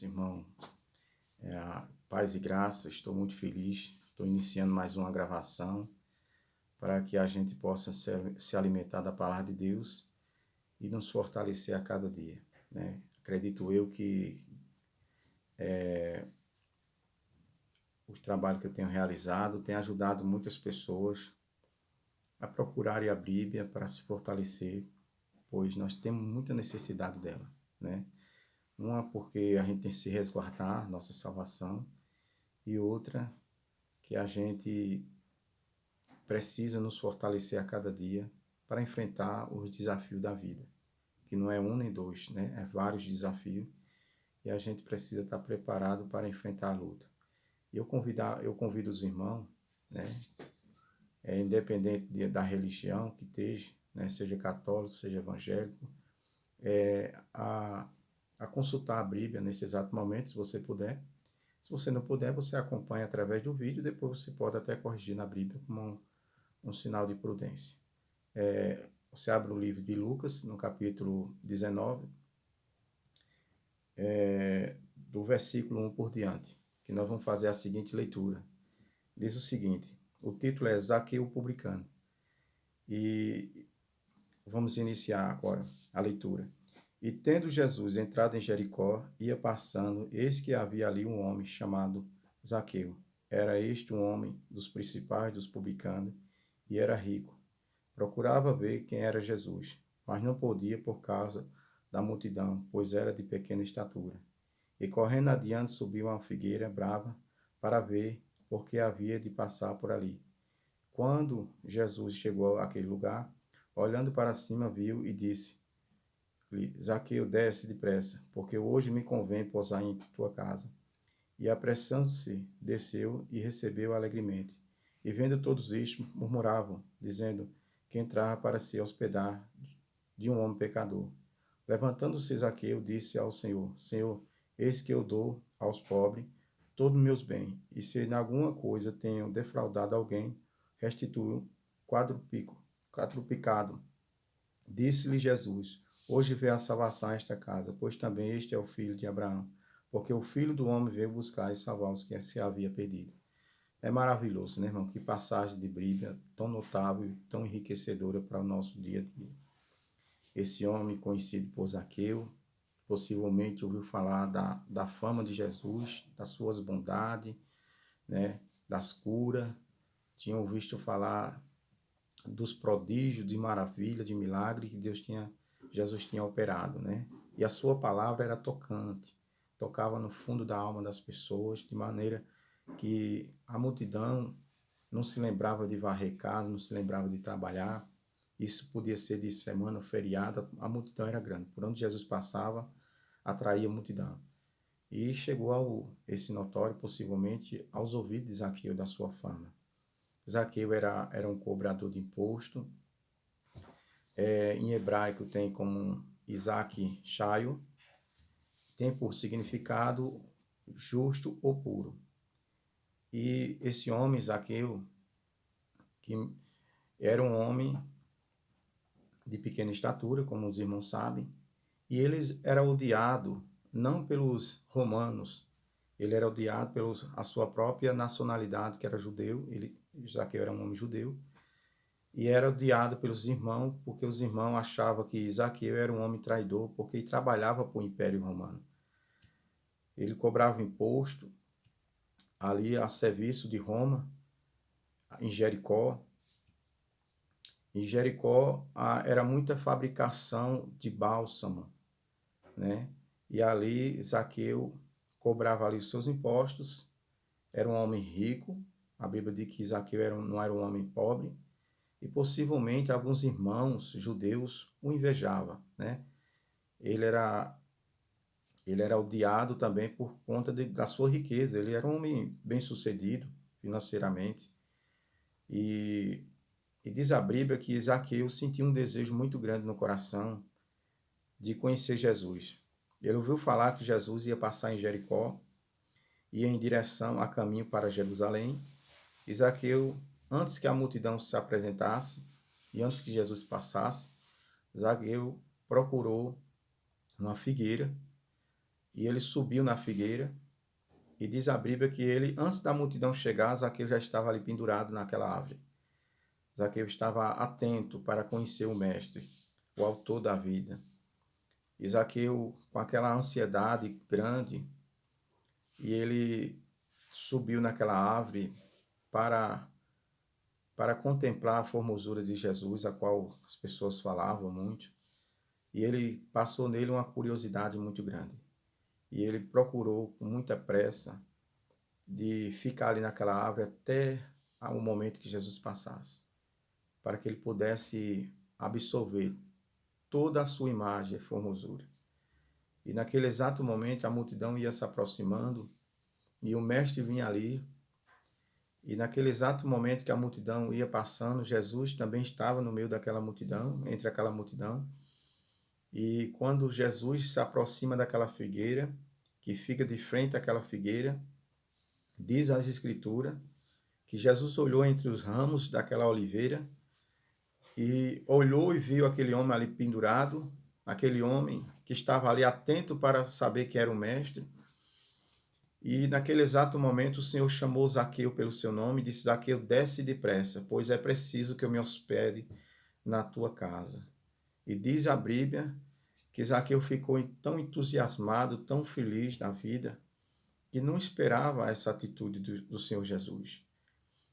Irmão, paz e graça, estou muito feliz, estou iniciando mais uma gravação para que a gente possa se alimentar da palavra de Deus e nos fortalecer a cada dia, né? Acredito eu que o trabalho que eu tenho realizado tem ajudado muitas pessoas a procurarem a Bíblia para se fortalecer, pois nós temos muita necessidade dela, né? Uma porque a gente tem que se resguardar, nossa salvação, e outra que a gente precisa nos fortalecer a cada dia para enfrentar os desafios da vida, que não é um nem dois, né? É vários desafios e a gente precisa estar preparado para enfrentar a luta. E eu convido os irmãos, né? Independente da religião que esteja, né? Seja católico, seja evangélico, a consultar a Bíblia nesse exato momento, se você puder. Se você não puder, você acompanha através do vídeo, depois você pode até corrigir na Bíblia como um sinal de prudência. Você abre o livro de Lucas, no capítulo 19, do versículo 1 por diante, que nós vamos fazer a seguinte leitura. Diz o seguinte, o título é Zaqueu publicano. E vamos iniciar agora a leitura. E tendo Jesus entrado em Jericó, ia passando, eis que havia ali um homem chamado Zaqueu. Era este um homem dos principais dos publicanos, e era rico. Procurava ver quem era Jesus, mas não podia por causa da multidão, pois era de pequena estatura. E correndo adiante subiu uma figueira brava para ver, porque havia de passar por ali. Quando Jesus chegou àquele lugar, olhando para cima, viu e disse-lhe, Zaqueu, desce depressa, porque hoje me convém pousar em tua casa. E apressando-se, desceu e recebeu alegremente. E vendo todos isto, murmuravam, dizendo que entrava para se hospedar de um homem pecador. Levantando-se Zaqueu, disse ao Senhor, Senhor, eis que eu dou aos pobres todos os meus bens, e se em alguma coisa tenho defraudado alguém, restituo quadruplicado. Disse-lhe Jesus, hoje veio a salvação a esta casa, pois também este é o filho de Abraão, porque o Filho do Homem veio buscar e salvar os que se havia perdido. É maravilhoso, né, irmão? Que passagem de Bíblia tão notável, tão enriquecedora para o nosso dia a dia. Esse homem, conhecido por Zaqueu, possivelmente ouviu falar da fama de Jesus, das suas bondades, né, das curas, tinham visto falar dos prodígios, de maravilha, de milagre que Jesus tinha operado, né? E a sua palavra era tocante, tocava no fundo da alma das pessoas, de maneira que a multidão não se lembrava de varrer casa, não se lembrava de trabalhar. Isso podia ser de semana, feriado, a multidão era grande. Por onde Jesus passava, atraía a multidão. E chegou esse notório, possivelmente, aos ouvidos de Zaqueu da sua fama. Zaqueu era um cobrador de imposto. Em hebraico tem como Isaac Shaio, tem por significado justo ou puro. E esse homem, Zaqueu, que era um homem de pequena estatura, como os irmãos sabem, e ele era odiado não pelos romanos, ele era odiado pela sua própria nacionalidade, que era judeu, Zaqueu era um homem judeu, e era odiado pelos irmãos, porque os irmãos achavam que Zaqueu era um homem traidor, porque ele trabalhava para o Império Romano. Ele cobrava imposto ali a serviço de Roma, em Jericó. Em Jericó era muita fabricação de bálsamo, né? E ali Zaqueu cobrava ali os seus impostos, era um homem rico, a Bíblia diz que Zaqueu não era um homem pobre, e possivelmente alguns irmãos judeus o invejavam, né? Ele era odiado também por conta da sua riqueza, ele era um homem bem-sucedido financeiramente, e diz a Bíblia que Zaqueu sentiu um desejo muito grande no coração de conhecer Jesus. Ele ouviu falar que Jesus ia passar em Jericó, ia em direção a caminho para Jerusalém. E Zaqueu, antes que a multidão se apresentasse e antes que Jesus passasse, Zaqueu procurou uma figueira e ele subiu na figueira, e diz a Bíblia que ele, antes da multidão chegar, Zaqueu já estava ali pendurado naquela árvore. Zaqueu estava atento para conhecer o Mestre, o autor da vida. E Zaqueu, com aquela ansiedade grande, e ele subiu naquela árvore para, para contemplar a formosura de Jesus, a qual as pessoas falavam muito. E ele passou nele uma curiosidade muito grande. E ele procurou com muita pressa de ficar ali naquela árvore até o momento que Jesus passasse, para que ele pudesse absorver toda a sua imagem e formosura. E naquele exato momento a multidão ia se aproximando e o mestre vinha ali. E naquele exato momento que a multidão ia passando, Jesus também estava no meio daquela multidão, entre aquela multidão. E quando Jesus se aproxima daquela figueira, que fica de frente àquela figueira, diz as Escrituras que Jesus olhou entre os ramos daquela oliveira e olhou e viu aquele homem ali pendurado, aquele homem que estava ali atento para saber que era o mestre. E naquele exato momento o Senhor chamou Zaqueu pelo seu nome e disse: Zaqueu, desce depressa, pois é preciso que eu me hospede na tua casa. E diz a Bíblia que Zaqueu ficou tão entusiasmado, tão feliz da vida, que não esperava essa atitude do Senhor Jesus,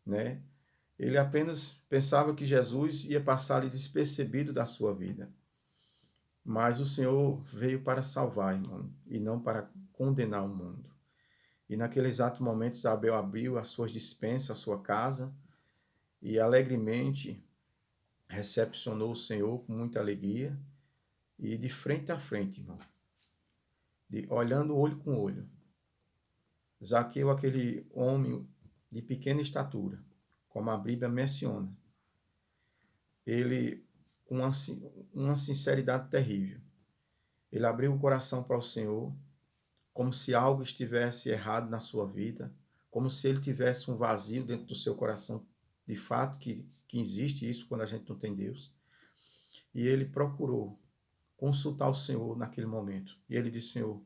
né? Ele apenas pensava que Jesus ia passar ali despercebido da sua vida. Mas o Senhor veio para salvar, irmão, e não para condenar o mundo. E naquele exato momento, Isabel abriu as suas dispensas, a sua casa, e alegremente recepcionou o Senhor com muita alegria, e de frente a frente, irmão, olhando olho com olho, Zaqueu, aquele homem de pequena estatura, como a Bíblia menciona, ele, com uma sinceridade terrível, ele abriu o coração para o Senhor, como se algo estivesse errado na sua vida, como se ele tivesse um vazio dentro do seu coração, de fato que existe isso quando a gente não tem Deus. E ele procurou consultar o Senhor naquele momento. E ele disse: Senhor,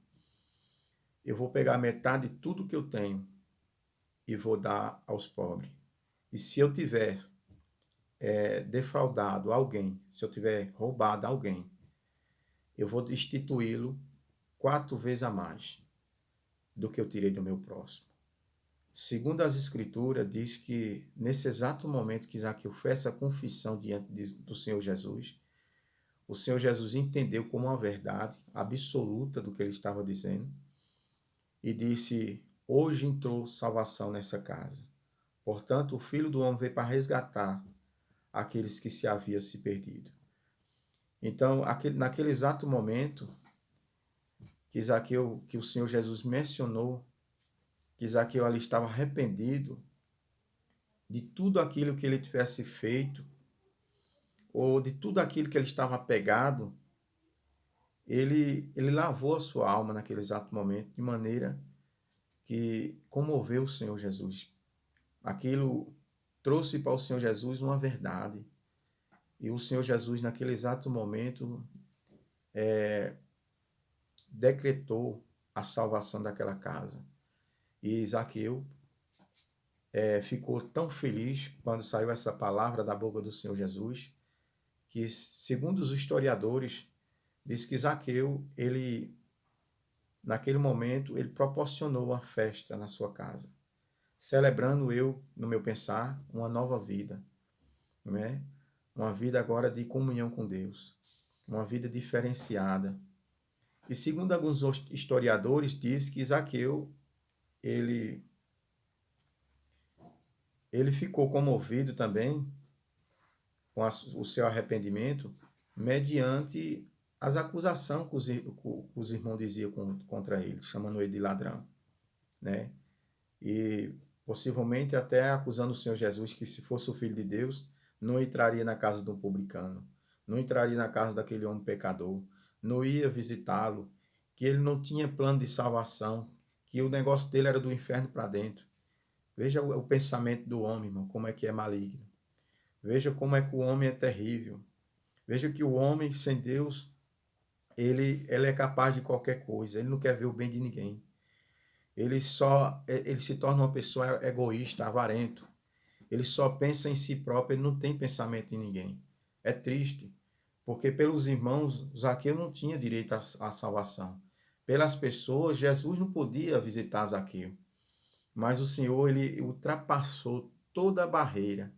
eu vou pegar metade de tudo que eu tenho e vou dar aos pobres. E se eu tiver defraudado alguém, se eu tiver roubado alguém, eu vou destituí-lo 4 vezes a mais do que eu tirei do meu próximo. Segundo as Escrituras, diz que nesse exato momento que Zaqueu fez essa confissão diante do Senhor Jesus, o Senhor Jesus entendeu como uma verdade absoluta do que ele estava dizendo e disse: hoje entrou salvação nessa casa. Portanto, o Filho do Homem veio para resgatar aqueles que se haviam se perdido. Então, naquele exato momento que o Senhor Jesus mencionou que Zaqueu ali estava arrependido de tudo aquilo que ele tivesse feito, ou de tudo aquilo que ele estava apegado, ele lavou a sua alma naquele exato momento, de maneira que comoveu o Senhor Jesus. Aquilo trouxe para o Senhor Jesus uma verdade. E o Senhor Jesus, naquele exato momento, decretou a salvação daquela casa. E Zaqueu ficou tão feliz quando saiu essa palavra da boca do Senhor Jesus, que, segundo os historiadores, diz que Zaqueu, naquele momento, ele proporcionou uma festa na sua casa, celebrando no meu pensar, uma nova vida, né? Uma vida agora de comunhão com Deus, uma vida diferenciada. E segundo alguns historiadores, diz que Zaqueu, ele ficou comovido também com o seu arrependimento, mediante as acusações que os irmãos diziam contra ele, chamando ele de ladrão, né? E possivelmente até acusando o Senhor Jesus que, se fosse o Filho de Deus, não entraria na casa de um publicano, não entraria na casa daquele homem pecador, não ia visitá-lo, que ele não tinha plano de salvação, que o negócio dele era do inferno para dentro. Veja o pensamento do homem, irmão, como é que é maligno. Veja como é que o homem é terrível. Veja que o homem sem Deus, ele é capaz de qualquer coisa, ele não quer ver o bem de ninguém. Ele se torna uma pessoa egoísta, avarento. Ele só pensa em si próprio, ele não tem pensamento em ninguém. É triste, porque pelos irmãos, Zaqueu não tinha direito à salvação. Pelas pessoas, Jesus não podia visitar Zaqueu. Mas o Senhor, ele ultrapassou toda a barreira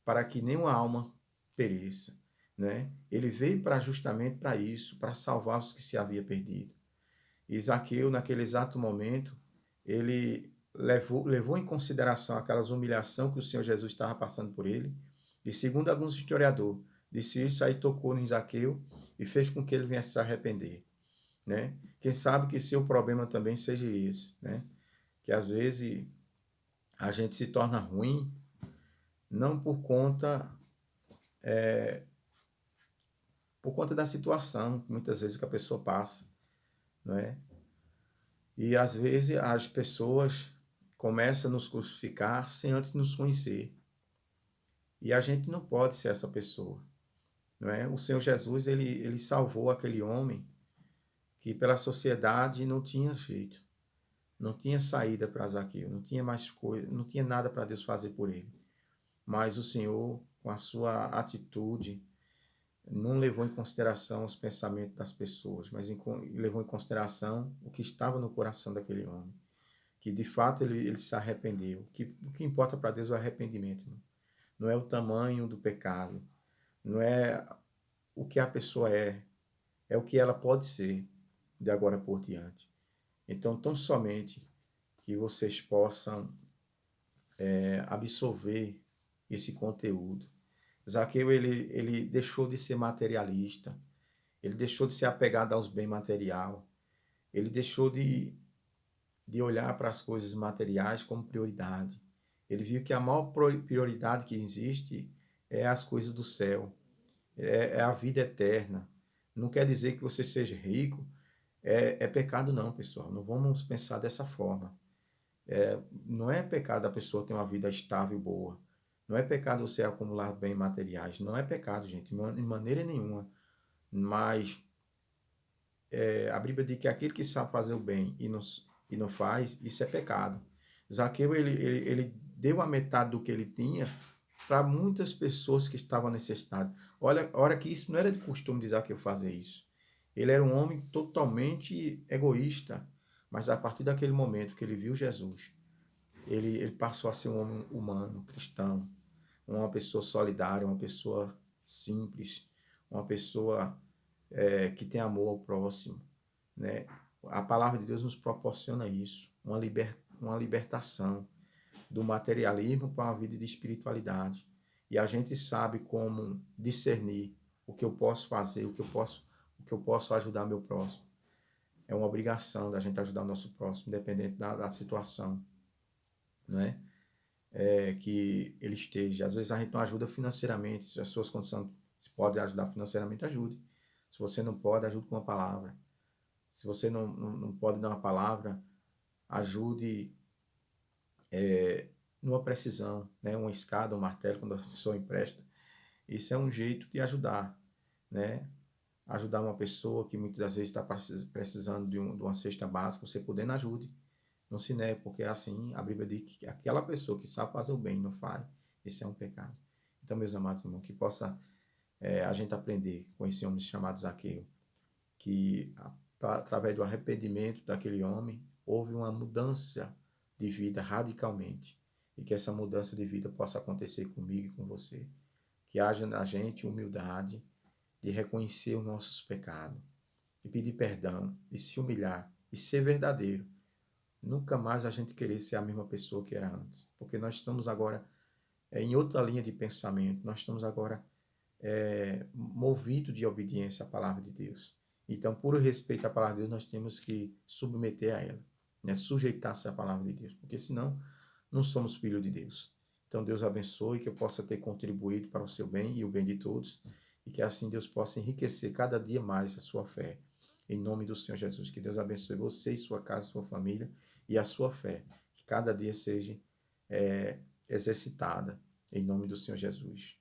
para que nenhuma alma pereça, né? Ele veio para justamente para isso, para salvar os que se havia perdido. E Zaqueu, naquele exato momento, ele levou em consideração aquelas humilhações que o Senhor Jesus estava passando por ele. E segundo alguns historiadores, disse isso aí tocou em Zaqueu e fez com que ele viesse se arrepender, né? Quem sabe que seu problema também seja isso, né? Que às vezes a gente se torna ruim não por conta da situação, muitas vezes que a pessoa passa, não é? E às vezes as pessoas começam a nos crucificar sem antes nos conhecer. E a gente não pode ser essa pessoa, não é? O Senhor Jesus, ele salvou aquele homem que pela sociedade não tinha jeito, não tinha saída para Zaqueu, não tinha mais coisa, não tinha nada para Deus fazer por ele. Mas o Senhor, com a sua atitude, não levou em consideração os pensamentos das pessoas, mas levou em consideração o que estava no coração daquele homem. Que de fato ele se arrependeu. O que importa para Deus é o arrependimento. Não é o tamanho do pecado, não é o que a pessoa é o que ela pode ser de agora por diante. Então, tão somente que vocês possam absorver esse conteúdo. Zaqueu, ele deixou de ser materialista, ele deixou de ser apegado aos bens material, ele deixou de olhar para as coisas materiais como prioridade. Ele viu que a maior prioridade que existe é as coisas do céu, é a vida eterna. Não quer dizer que você seja rico, é pecado não, pessoal. Não vamos pensar dessa forma. Não é pecado a pessoa ter uma vida estável e boa. Não é pecado você acumular bens materiais. Não é pecado, gente, de maneira nenhuma. Mas a Bíblia diz que aquele que sabe fazer o bem e não faz, isso é pecado. Zaqueu, ele deu a metade do que ele tinha para muitas pessoas que estavam necessitadas. Olha que isso não era de costume de Zaqueu fazer isso. Ele era um homem totalmente egoísta, mas a partir daquele momento que ele viu Jesus, ele passou a ser um homem humano, cristão, uma pessoa solidária, uma pessoa simples, uma pessoa que tem amor ao próximo, né? A palavra de Deus nos proporciona isso, uma libertação do materialismo para uma vida de espiritualidade. E a gente sabe como discernir o que eu posso fazer, o que eu posso ajudar meu próximo. É uma obrigação da gente ajudar o nosso próximo, independente da situação, né? Que ele esteja. Às vezes a gente não ajuda financeiramente, se as suas condições se pode ajudar financeiramente, ajude. Se você não pode, ajude com uma palavra. Se você não pode dar uma palavra, ajude numa precisão, né? Uma escada, um martelo, quando a pessoa empresta. Isso é um jeito de ajudar, né? Ajudar uma pessoa que muitas das vezes está precisando de uma cesta básica, você podendo, ajude. Não se negue, porque assim a Bíblia diz que aquela pessoa que sabe fazer o bem e não faz, isso é um pecado. Então, meus amados irmãos, que possa a gente aprender com esse homem chamado Zaqueu, que através do arrependimento daquele homem, houve uma mudança de vida radicalmente. E que essa mudança de vida possa acontecer comigo e com você. Que haja na gente humildade de reconhecer os nossos pecados, de pedir perdão, de se humilhar e ser verdadeiro. Nunca mais a gente querer ser a mesma pessoa que era antes. Porque nós estamos agora em outra linha de pensamento. Nós estamos agora movidos de obediência à palavra de Deus. Então, por respeito à palavra de Deus, nós temos que submeter a ela, né? Sujeitar-se à palavra de Deus, porque senão não somos filhos de Deus. Então, Deus abençoe, que eu possa ter contribuído para o seu bem e o bem de todos, e que assim Deus possa enriquecer cada dia mais a sua fé. Em nome do Senhor Jesus, que Deus abençoe você e sua casa, sua família e a sua fé, que cada dia seja exercitada. Em nome do Senhor Jesus.